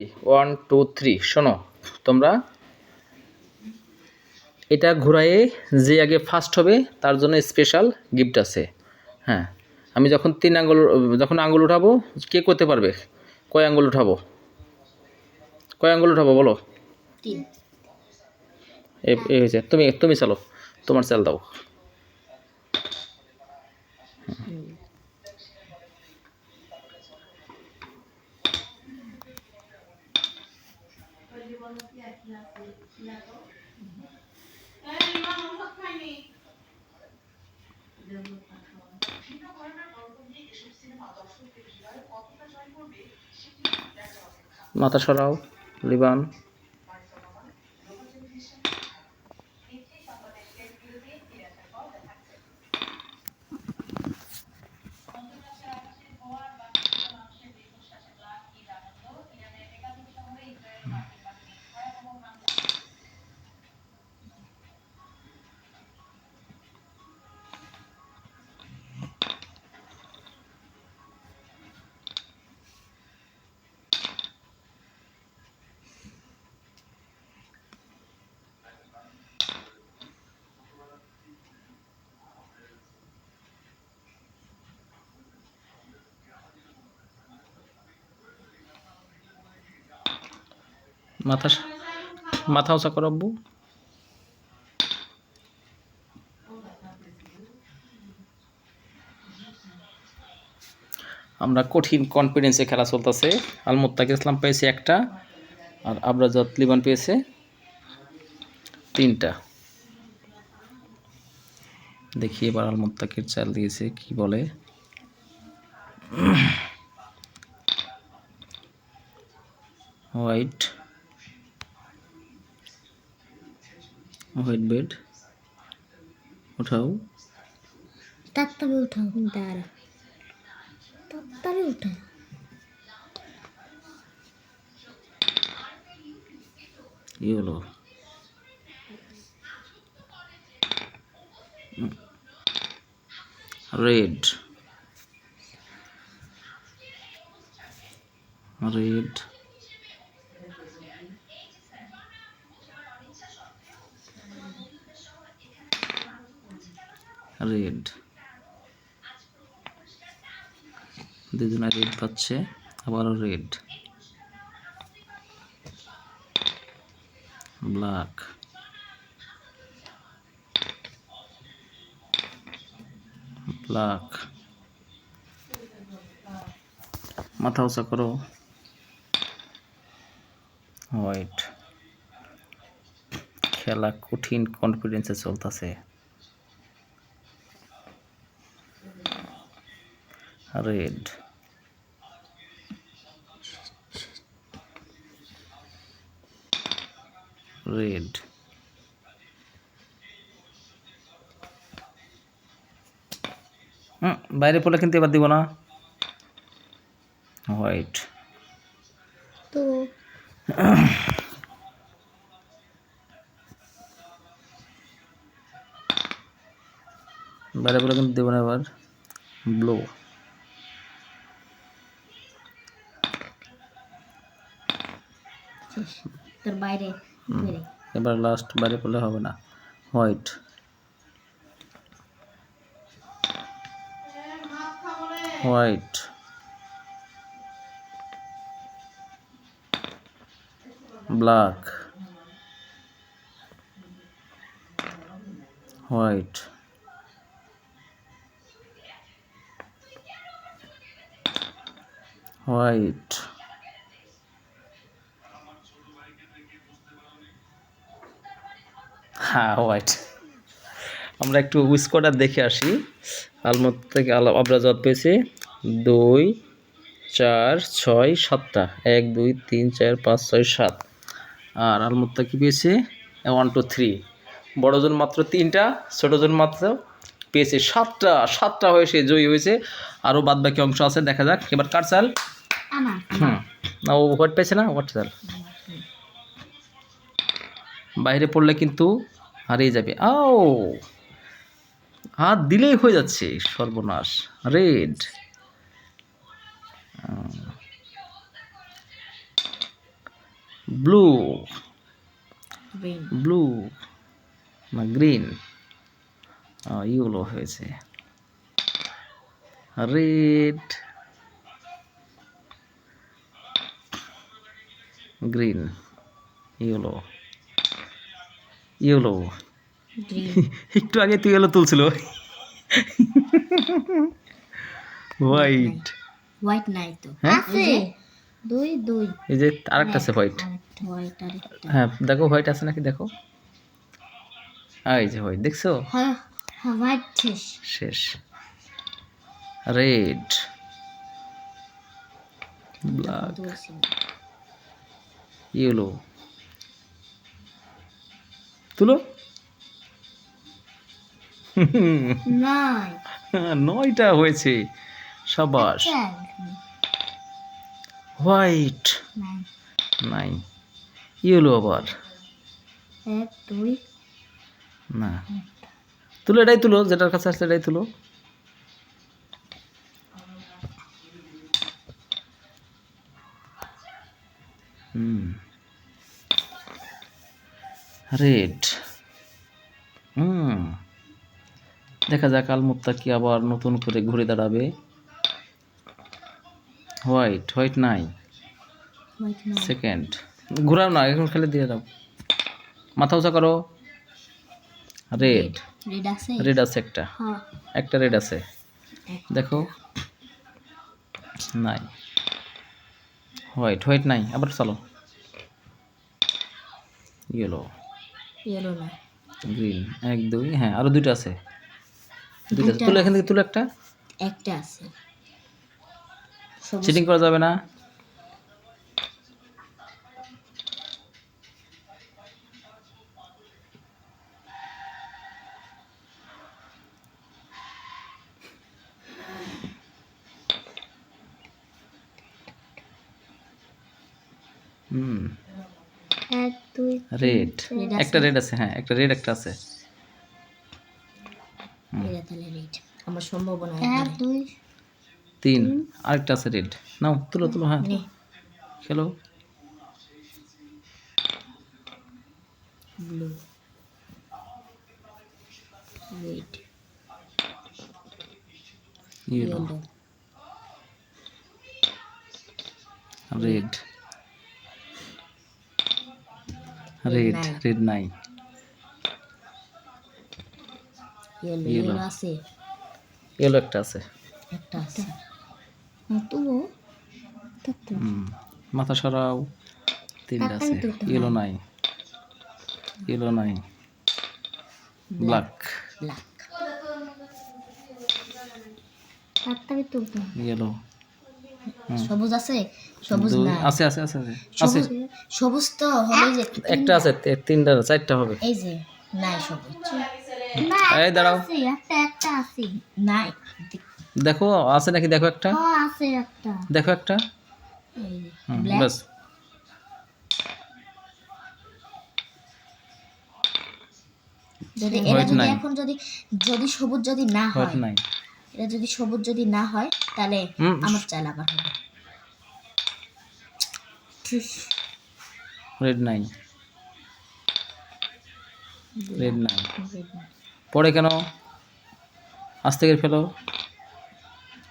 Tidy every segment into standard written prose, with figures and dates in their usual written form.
1 2 3 শোনো তোমরা এটা ঘুরায়ে যে আগে ফার্স্ট হবে তার জন্য স্পেশাল গিফট আছে। হ্যাঁ, আমি যখন আঙ্গুল উঠাবো কে করতে পারবে? কয় আঙ্গুল উঠাবো বলো? 3। এই হয়েছে, তুমি চালো, তোমার চাল দাও। মাথা সরাও লিবান। মাথা উঁচা করো আব্বু। আমরা কঠিন কনফিডেন্সে খেলা চলতেছে। আলমুত্তাক ইসলাম পেয়েছে 1টা আর আবরাজাত লিবান পেয়েছে 3টা। দেখি এবার আলমুত্তাকের চাল দিয়েছে কি বলে। হোয়াইট বেড উঠাও। তাড়াতাড়ি উঠাও, দাঁড়া, তাড়াতাড়ি উঠাও। কি হলো? রেড দুজনে রেড পাচ্ছে, আবারও রেড, ব্ল্যাক, মাথা উঁচা করো। হোয়াইট। খেলা কঠিন কনফিডেন্সে চলতেছে। রেড বাইরে পড়লে কিন্তু এবার দিব না। হোয়াইট তো বাইরে পড়লে কিন্তু দেব না এবার। ব্লু তোর বাইরে এবার লাস্ট, বাইরে পড়লে হবে না। হোয়াইট ব্ল্যাক হোয়াইট হ্যাঁ হোয়াইট। আমরা একটু স্কোরটা দেখে আসি। আলমত থেকে আবরাজাত পেয়েছে 2 4 6 7টা, 1 2 3 4 5 6 7। আর আলমুত্তা কি পেয়েছে 1 2 3। বড়জন মাত্র 3টা, ছোটজন মাত্র পেয়েছে 7টা হয়ে সে জয়ী হয়েছে। আরও বাদ বাকি অংশ আছে, দেখা যাক। এবার কার চাল? না, ও হোয়াইট পেয়েছে না, হোয়াইট চাল। বাইরে পড়লে কিন্তু হারিয়ে যাবে। হাত দিলেই হয়ে যাচ্ছে, সর্বনাশ। রেড ব্লু, গ্রিন, ব্লু না গ্রিন, ইয়েলো হয়েছে। Red, green, yellow, yellow. Green. একটু আগে তুই ইয়েলো তুলছিল। হোয়াইট, হোয়াইট নাই তো। হ্যাঁ? আছে। দুই দুই। এই যে আরেকটা আছে হোয়াইট। আরেকটা হোয়াইট আরেকটা। হ্যাঁ দেখো হোয়াইট আছে নাকি দেখো। এই যে হোয়াইট দেখছো, হ্যাঁ হোয়াইট শেষ। শেষ। রেড, ব্ল্যাক, তুলছি। ইয়েলো। তুলো। নাই। 9টা হয়েছে, সাবাস। আচ্ছা, হোয়াইট নাই। নাই, ইয়েলো আবার এক দুই। না। তুলো, এটাই তুলো, যেটার কাছে আসছে এটাই তুলো। রেড। দেখা যাক আলমুত্তা কি আবার নতুন করে ঘুরে দাঁড়াবে। হোয়াইট, হোয়াইট নাই। হোয়াইট নাই। সেকেন্ড, ঘুরাও না, এখন খেলে দিয়ে দাও। মাথা উঁচা করো। রেড, রেড আছে। রেড আছে একটা, হ্যাঁ। একটা রেড আছে, দেখো। নাই। হোয়াইট, হোয়াইট নাই, আবার চলো। ইয়েলো, ইয়েলো নাই। গ্রিন, 1 2, হ্যাঁ আরো 2টা আছে, 2টা আছে। দুইটা তুলো, এখান থেকে তুলো একটা। একটা আছে। সবুজ। চিটিং করা যাবে না। এক দুই। রেড, রেড একটা আছে। রেড আছে, হ্যাঁ একটা রেড একটা আছে। এটা তাহলে রেড। আমার সম্ভাবনা এক দুই 3, আরেকটা আছে রেড। নাও তুলো তুলো, হ্যাঁ নে। খেলো। Blue, red, yellow, yellow, red, red, red নাই। ইয়েলো। Yellow. ইয়েলো আছে। ইয়েলো একটা আছে। একটা আছে। তো মাথা সরাও। 3টা আছে। ইয়েলো নাই, ইয়েলো নাই। Black, black. তাড়াতাড়ি তুলতে হবে। ইয়েলো, সবুজ আছে। সবুজ নাই। আছে আছে আছে আছে। সবুজ। সবুজ তো হবে যে একটা আছে, 3টা, 4টা হবে। এই যে নাই সবুজ। এই দাঁড়াও, একটা একটা আছে। নাই। দেখো আছে নাকি, দেখো একটা, হ্যাঁ আছে একটা। দেখো একটা। এই যে ব্ল্যাক। বাস। যদি এরা হোয়াইট যদি নাই, এখন যদি যদি সবুজ যদি না হোয়াইট হয়, নাই। এটা যদি সবুজ যদি না হয় তাহলে আমার চাল আবার হবে। রেড নাই, রেড নাই। পরে কেন, আস্তে করে ফেলো।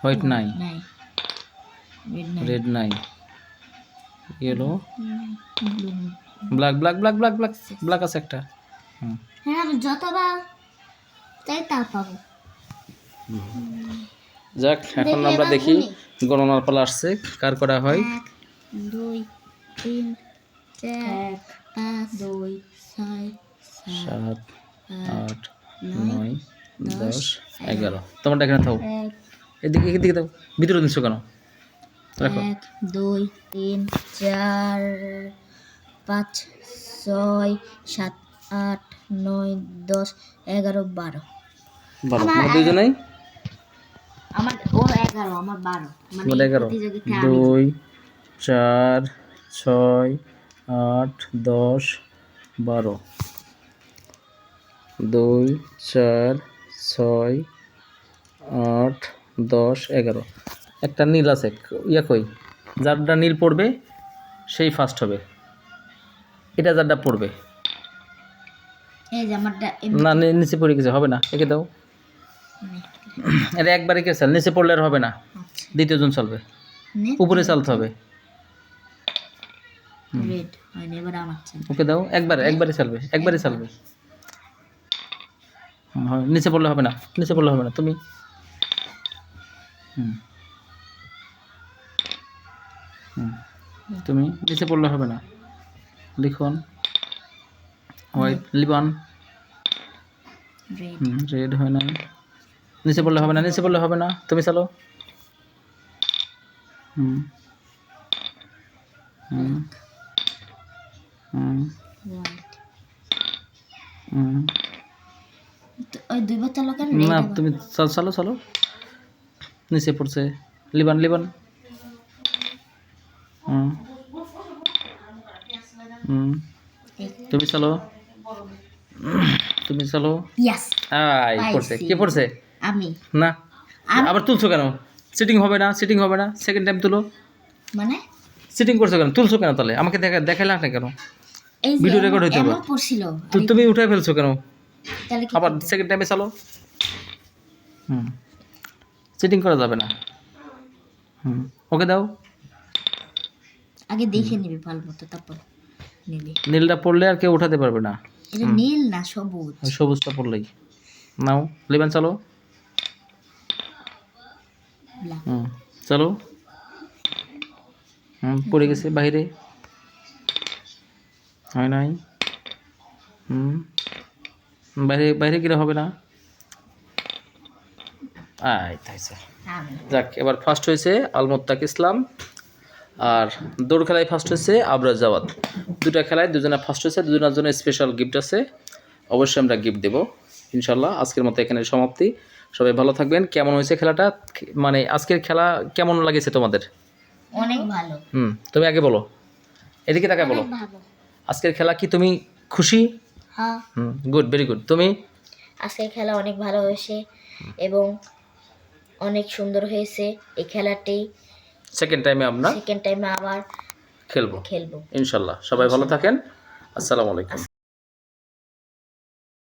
হোয়াইট নাই, নাই। রেড নাই। রেড নাই, yellow, blue. Black, black black black black, black আছে একটা। হ্যাঁ আমি যতবার চাই তা পাবো। যাক, এখন আমরা দেখি গণনার পালা আসছে, কার করা হয়। 1 2 3 4 5 2 6 7 8 9 10 11। তোমারটা এখানে থাও, 1 এদিকে এদিকে দাও, ভিতরে নিচ্ছ কেন, রাখো। 1 2 3 4 5 6 7 8 9 10 11 12। ভালো, মানে দুইজনেই আমার ও 11 আমার 12 মানে তোমার 11। প্রতিযোগিতায় 2 4 6 8 10 12। 2 4 6 8 10 11। একটা নীল আছে, ইয়া কই, যারটা নীল পড়বে সেই ফার্স্ট হবে। এটা যারটা পড়বে এই যে আমারটা না নিচে পড়ে গেছে, হবে না, একে দাও। এটা একবারে কে চাল, নিচে পড়লে আর হবে না, আচ্ছা দ্বিতীয় জন চলবে, উপরে চালতে হবে। রেড হয়নি, এবার আমার চাল। ওকে দাও, একবারে চালবে, একবারে চালবে। হয়, নিচে পড়লে হবে না, নিচে পড়লে হবে না, তুমি তুমি নিচে পড়লে হবে না। লিখন হোয়াইট, লিবন রেড রেড হয় না, নিচে পড়লে হবে না, নিচে পড়লে হবে না, তুমি চালো। হুম হুম হুম হোয়াইট। হুম ওই দুইবার চালো কেন? না তুমি চালো চালো, নিচে পড়ছে, লিবান লিবান। হুম হুম তুমি চালো, তুমি চালো। ইয়েস আই পড়ছে, কে পড়ছে? আমি। না আবার তুলছো কেন? সিটিং হবে না, সিটিং হবে না, সেকেন্ড টাইম তুলো। মানে সিটিং করছো কেন, তুলছো কেন তাহলে? আমাকে দেখাইলে না কেন? এই যে ভিডিও রেকর্ড হইতে হবে। এমন পড়ছিল, তুমি উঠে ফেলছো কেন? তাহলে কি আবার করতে? সেকেন্ড টাইমে চালো। সিটিং করা যাবে না। ওকে দাও। আগে দেখে নিবি ভালো মতো, তারপর নিবি। নীলটা পড়লে আর কেউ উঠাতে পারবে না, এটা নীল না সবুজ। ওই সবুজটা পড়লেই। নাও লিবান চালো। ব্ল্যাক। চলো। পড়ে গেছে বাইরে, হয় নাই। বাইরে বাইরে গেলে হবে না। যাক, এবার ফার্স্ট হয়েছে আলমোত্তাক ইসলাম, আর দৌড় খেলায় ফার্স্ট হয়েছে আবরাজ জাওয়াদ। দুটা খেলায় দুজনে ফার্স্ট হয়েছে, দুজনের জন্য স্পেশাল গিফট আছে, অবশ্যই আমরা গিফট দেবো ইনশাল্লাহ। আজকের মতো এখানে সমাপ্তি, সবাই ভালো থাকবেন। কেমন হয়েছে খেলাটা, মানে আজকের খেলা কেমন লাগেছে তোমাদের? অনেক ভালো। তুমি আগে বলো, এদিকে তাকায় বলো। ভালো। আজকের খেলা কি তুমি খুশি? হ্যাঁ, গুড, ভেরি গুড। তুমি? আজকের খেলা অনেক ভালো হয়েছে এবং অনেক সুন্দর হয়েছে। এই খেলাটি সেকেন্ড টাইমে আমরা সেকেন্ড টাইমে আবার খেলবো খেলবো ইনশাল্লাহ। সবাই ভালো থাকেন, আসসালামু আলাইকুম।